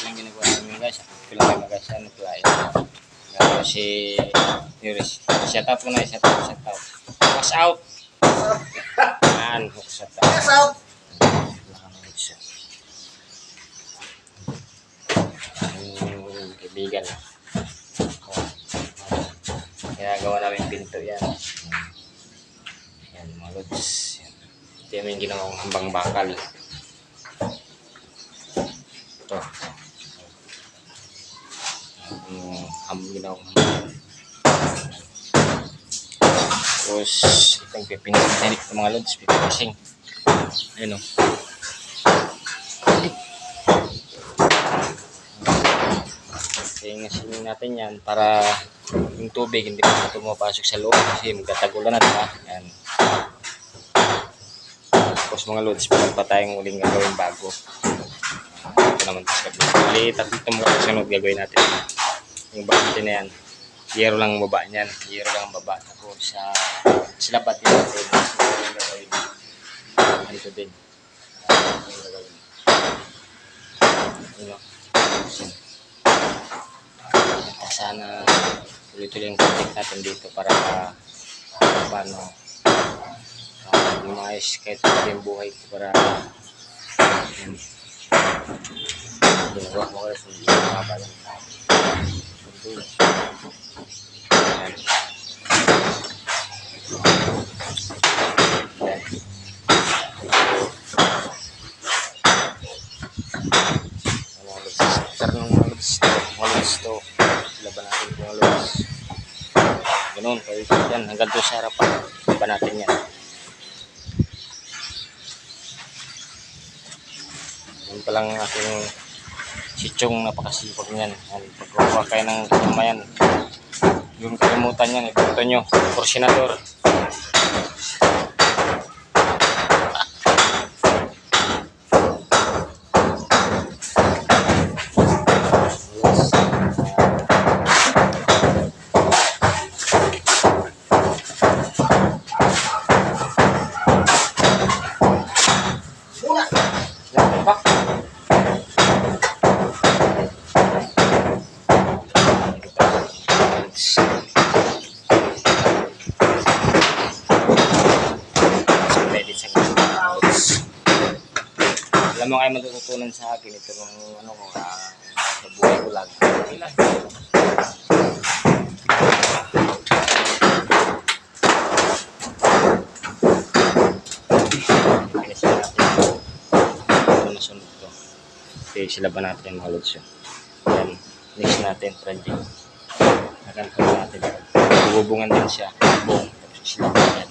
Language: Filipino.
yung ginagawa namin guys. Ito lang naman guys, ano palain. Si Yuris. Shout out muna, shout out. Pass out. Yan, shout out. Pass out. Kaibigan. Ginagawa namin pinto yan. Yan mga lods. Ito yung ginawang hambang bakal. Ito. Ginawang hambang. Tapos itong pipinising ito mga lods. Pipinising. Ayun o. Ingasin natin yan para yung tubig hindi pa pumapasok sa loob kasi magtatagulan na, diba? Yan. Tapos mga lods, meron pa tayong uling gagawin bago. Ito naman sa kabili. Tatlo itong mga kasunod gagawin natin. Yung bakit na yan, yero lang ang baba niyan. Yero lang ang baba. Tapos sa silabat din natin. Yung gagawin. Dito din. Yung gagawin. Ano? Sana tuloy-tuloy yung contact natin dito para paano lumayos kahit yung buhay ko para ginagawa mo kasi hindi makaba lang to laban natin mga lods. Ganun, pwede yan. Hanggang doon sa harapan. Laban natin yan. Yan palang aking sitsyong napakasipag niyan. Pagkukuha kayo ng kamayan. Yung kalimutan yan, ipunto nyo. Porsinador. Alam mo kayo matututunan sa akin ito ng ano ko sa buhay ko lang. Ilan? Pinisin natin. Ito nasunod ko. Okay, silaban natin yung mga lods yun. Yan. Next natin, project. Naganto natin. Bubungan din siya. Bubong. Tapos silaban niya.